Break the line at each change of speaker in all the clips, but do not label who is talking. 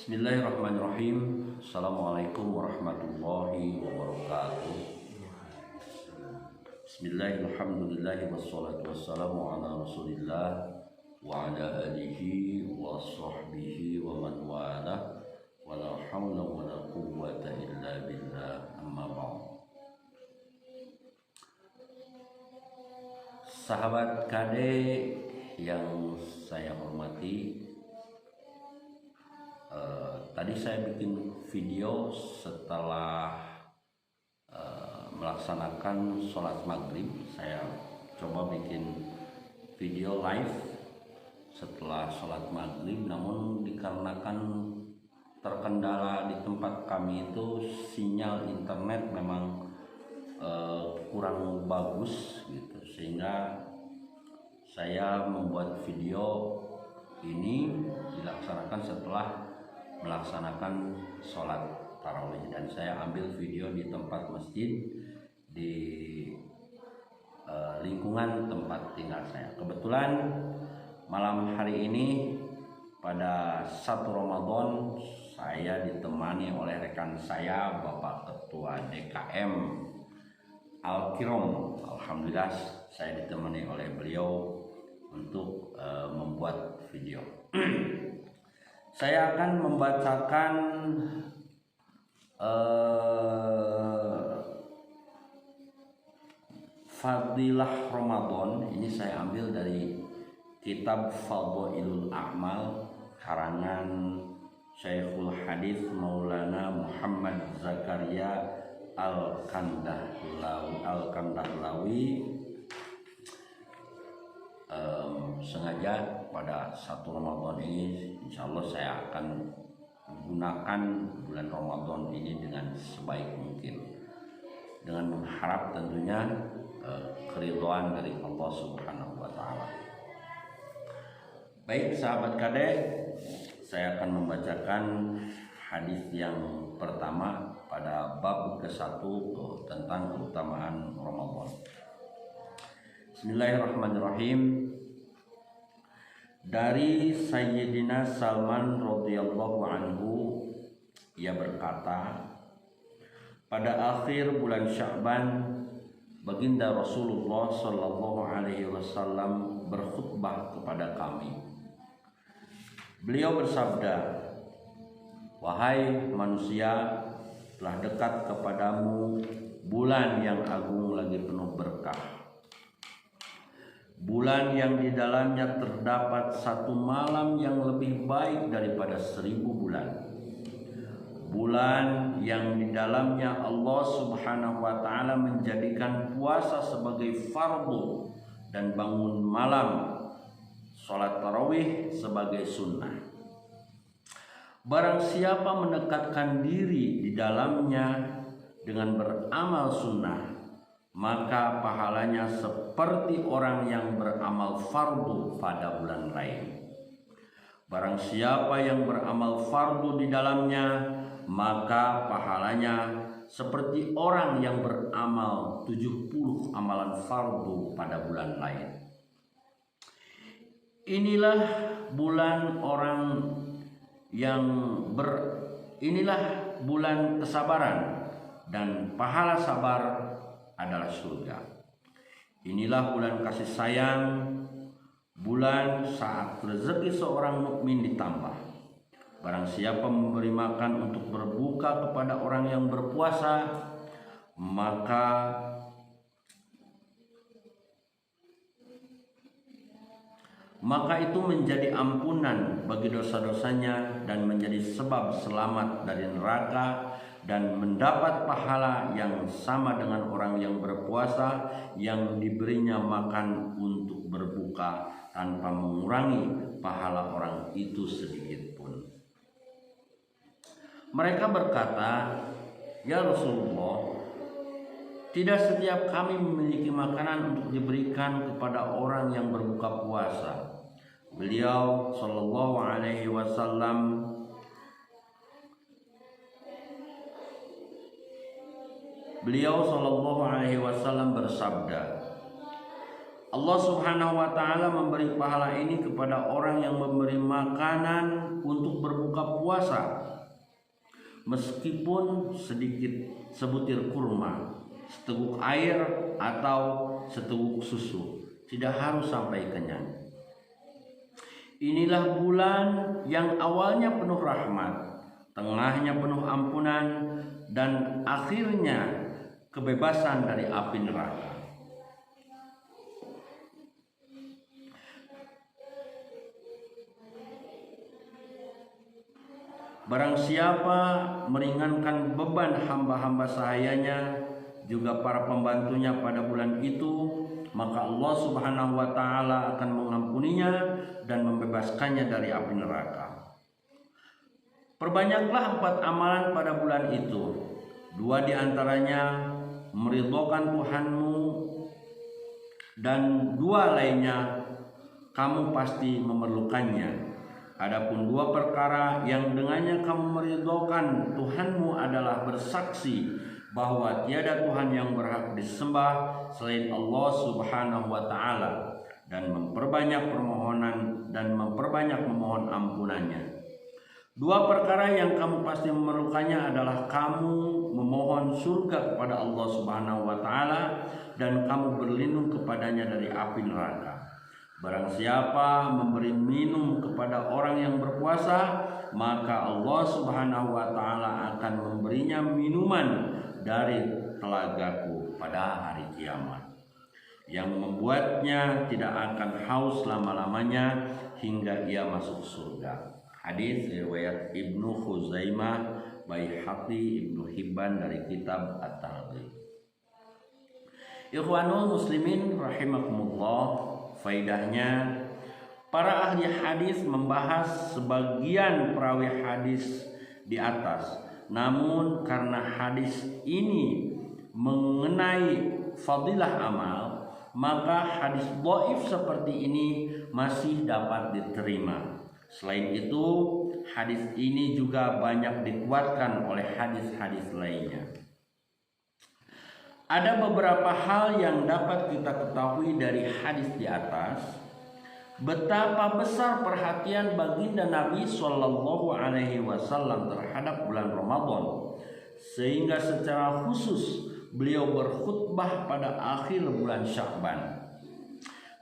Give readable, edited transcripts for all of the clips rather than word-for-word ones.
Bismillahirrahmanirrahim. Assalamualaikum warahmatullahi wabarakatuh. Bismillahirrahmanirrahim. Wassalatu wassalamu ala rasulillah wa ala alihi wa sahbihi wa man wala wa la hawla wa la quwwata illa billah, amma ba'd. Sahabat KD yang saya hormati, tadi saya bikin video setelah melaksanakan sholat maghrib. Saya coba bikin video live setelah sholat maghrib, namun dikarenakan terkendala di tempat kami itu sinyal internet memang kurang bagus gitu, sehingga saya membuat video ini dilaksanakan setelah melaksanakan sholat tarawih, dan saya ambil video di tempat masjid di lingkungan tempat tinggal saya. Kebetulan malam hari ini pada 1 Ramadan saya ditemani oleh rekan saya, Bapak Ketua DKM Al-Kirom. Alhamdulillah saya ditemani oleh beliau untuk membuat video. Saya akan membacakan Fadilah Ramadan. Ini saya ambil dari kitab Fadhailul A'mal karangan Syekhul Hadis Maulana Muhammad Zakaria Al-Kandahlawi. Sengaja pada 1 Ramadan ini insya Allah saya akan gunakan bulan Ramadan ini dengan sebaik mungkin, dengan mengharap tentunya keridhaan dari Allah Subhanahu wa Ta'ala. Baik sahabat kadek, saya akan membacakan hadis yang pertama pada bab ke-1 tentang keutamaan Ramadan. Bismillahirrahmanirrahim. Dari Sayyidina Salman radhiyallahu anhu, ia berkata, pada akhir bulan Sya'ban, baginda Rasulullah sallallahu alaihi wasallam berkhutbah kepada kami. Beliau bersabda, wahai manusia, telah dekat kepadamu bulan yang agung lagi penuh berkah, bulan yang di dalamnya terdapat satu malam yang lebih baik daripada 1000 bulan, bulan yang di dalamnya Allah Subhanahu wa Ta'ala menjadikan puasa sebagai fardu dan bangun malam sholat tarawih sebagai sunnah. Barang siapa mendekatkan diri di dalamnya dengan beramal sunnah, maka pahalanya seperti orang yang beramal fardu pada bulan lain. Barang siapa yang beramal fardu di dalamnya, maka pahalanya seperti orang yang beramal 70 amalan fardu pada bulan lain. Inilah bulan inilah bulan kesabaran, dan pahala sabar adalah surga. Inilah bulan kasih sayang, bulan saat rezeki seorang mukmin ditambah. Barang siapa memberi makan untuk berbuka kepada orang yang berpuasa, maka itu menjadi ampunan bagi dosa-dosanya dan menjadi sebab selamat dari neraka, dan mendapat pahala yang sama dengan orang yang berpuasa yang diberinya makan untuk berbuka tanpa mengurangi pahala orang itu sedikit pun. Mereka berkata, ya Rasulullah, tidak setiap kami memiliki makanan untuk diberikan kepada orang yang berbuka puasa. Beliau sallallahu alaihi wasallam bersabda, Allah Subhanahu wa taala memberi pahala ini kepada orang yang memberi makanan untuk berbuka puasa, meskipun sedikit sebutir kurma, seteguk air atau seteguk susu, tidak harus sampai kenyang. Inilah bulan yang awalnya penuh rahmat, tengahnya penuh ampunan, dan akhirnya kebebasan dari api neraka. Barang siapa meringankan beban hamba-hamba sahayanya, juga para pembantunya pada bulan itu, maka Allah Subhanahu wa taala akan mengampuninya dan membebaskannya dari api neraka. Perbanyaklah 4 amalan pada bulan itu. 2 diantaranya meridhokan Tuhanmu, dan 2 lainnya kamu pasti memerlukannya. Adapun 2 perkara yang dengannya kamu meridhokan Tuhanmu adalah bersaksi bahwa tiada Tuhan yang berhak disembah selain Allah Subhanahu wa taala, dan memperbanyak permohonan dan memperbanyak memohon ampunannya. 2 perkara yang kamu pasti memerlukannya adalah kamu memohon surga kepada Allah Subhanahu wa taala dan kamu berlindung kepadanya dari api neraka. Barang siapa memberi minum kepada orang yang berpuasa, maka Allah Subhanahu wa taala akan memberinya minuman dari telagaku pada hari kiamat, yang membuatnya tidak akan haus lama-lamanya hingga ia masuk surga. Hadis riwayat Ibnu Khuzaimah, Baihaqi, Ibnu Hibban dari kitab At-Targhib. Ikhwanul muslimin rahimakumullah, faidahnya para ahli hadis membahas sebagian perawi hadis di atas. Namun karena hadis ini mengenai fadilah amal, maka hadis dhaif seperti ini masih dapat diterima. Selain itu, hadis ini juga banyak dikuatkan oleh hadis-hadis lainnya. Ada beberapa hal yang dapat kita ketahui dari hadis di atas. Betapa besar perhatian baginda Nabi Shallallahu Alaihi Wasallam terhadap bulan Ramadan, sehingga secara khusus beliau berkhutbah pada akhir bulan Sya'ban.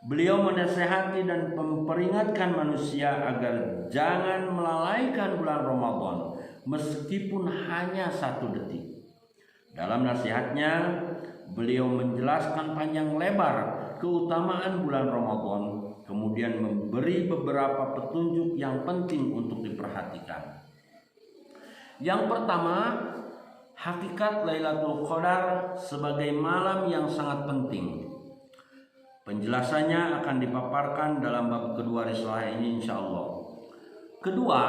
Beliau menasihati dan memperingatkan manusia agar jangan melalaikan bulan Ramadan meskipun hanya 1 detik. Dalam nasihatnya, beliau menjelaskan panjang lebar keutamaan bulan Ramadan, kemudian memberi beberapa petunjuk yang penting untuk diperhatikan. Yang pertama, hakikat Lailatul Qadar sebagai malam yang sangat penting. Penjelasannya akan dipaparkan dalam bab kedua risalah ini insyaallah. Kedua,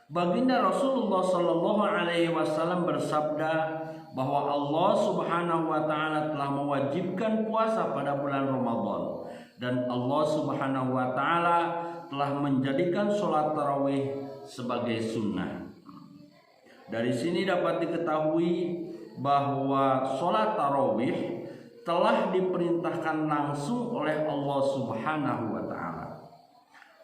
baginda Rasulullah Shallallahu Alaihi Wasallam bersabda bahwa Allah Subhanahu wa taala telah mewajibkan puasa pada bulan Ramadan, dan Allah Subhanahu wa taala telah menjadikan sholat tarawih sebagai sunnah. Dari sini dapat diketahui bahwa sholat tarawih telah diperintahkan langsung oleh Allah Subhanahu wa taala.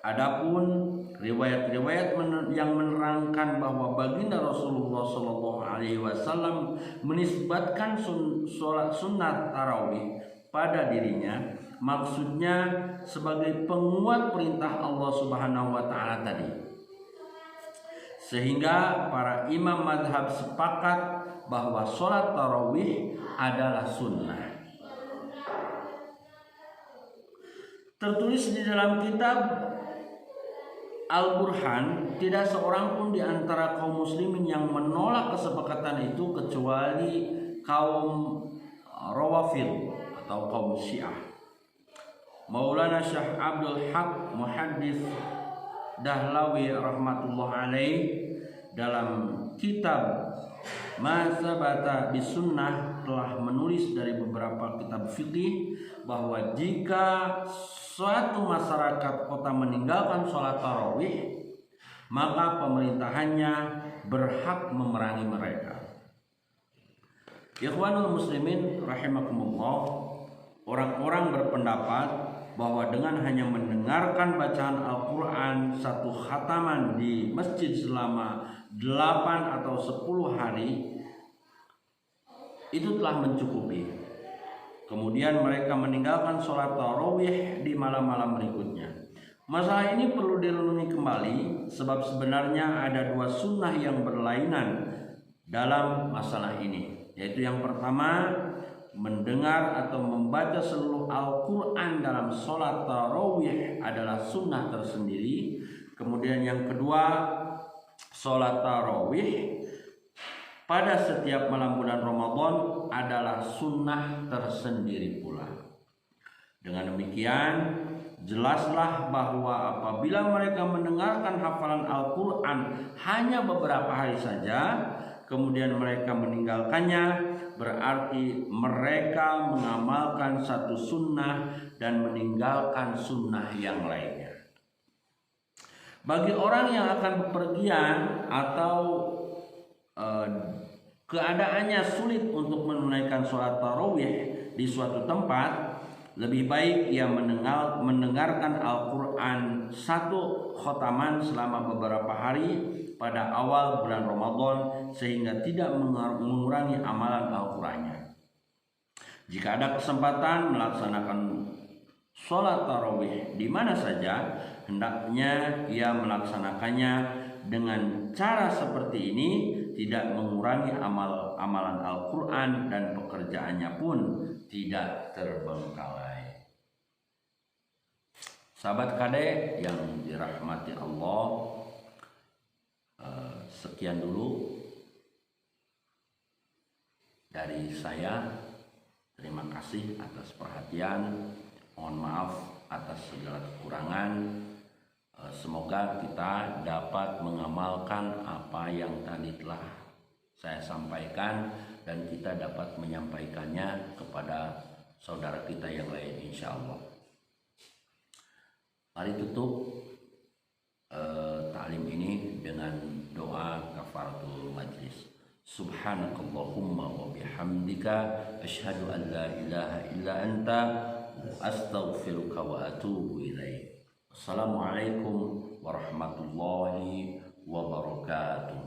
Adapun riwayat-riwayat yang menerangkan bahwa baginda Rasulullah Shallallahu Alaihi Wasallam menisbatkan sholat sunat tarawih pada dirinya, maksudnya sebagai penguat perintah Allah Subhanahu wa taala tadi. Sehingga para imam mazhab sepakat bahwa sholat tarawih adalah sunnah. Tertulis di dalam kitab Al-Burhan, tidak seorang pun di antara kaum muslimin yang menolak kesepakatan itu kecuali kaum Rawafid atau kaum Syiah. Maulana Syekh Abdul Haq Muhaddits Dahlawi rahmatullah alaih dalam kitab Ma Sabata Bisunnah telah menulis dari beberapa kitab fikih bahwa jika suatu masyarakat kota meninggalkan sholat tarawih, maka pemerintahannya berhak memerangi mereka. Ikhwanul muslimin rahimakumullah, orang-orang berpendapat bahwa dengan hanya mendengarkan bacaan Al-Quran satu khataman di masjid selama 8 atau 10 hari itu telah mencukupi. Kemudian mereka meninggalkan sholat tarawih di malam-malam berikutnya. Masalah ini perlu direnungi kembali, sebab sebenarnya ada dua sunnah yang berlainan dalam masalah ini, yaitu yang pertama, mendengar atau membaca seluruh Al-Quran dalam sholat tarawih adalah sunnah tersendiri. Kemudian yang kedua, sholat tarawih pada setiap malam bulan Ramadan adalah sunnah tersendiri pula. Dengan demikian, jelaslah bahwa apabila mereka mendengarkan hafalan Al-Quran hanya beberapa hari saja, kemudian mereka meninggalkannya, berarti mereka mengamalkan satu sunnah dan meninggalkan sunnah yang lainnya. Bagi orang yang akan bepergian atau keadaannya sulit untuk menunaikan sholat tarawih di suatu tempat, lebih baik ia mendengarkan Al-Quran satu khotaman selama beberapa hari pada awal bulan Ramadan sehingga tidak mengurangi amalan Al-Qurannya. Jika ada kesempatan melaksanakan sholat tarawih di mana saja, hendaknya ia melaksanakannya dengan cara seperti ini, tidak mengurangi amalan Al-Quran dan pekerjaannya pun tidak terbengkalai. Sahabat KD yang dirahmati Allah, sekian dulu dari saya. Terima kasih atas perhatian. Mohon maaf atas segala kekurangan. Semoga kita dapat mengamalkan apa yang tadi telah saya sampaikan dan kita dapat menyampaikannya kepada saudara kita yang lain, insya Allah. Mari tutup ta'lim ini dengan doa kafaratul majlis. Subhanakallahumma wa bihamdika asyhadu an la ilaha illa anta astaghfiruka wa atubu ilaik. Assalamualaikum warahmatullahi wabarakatuh.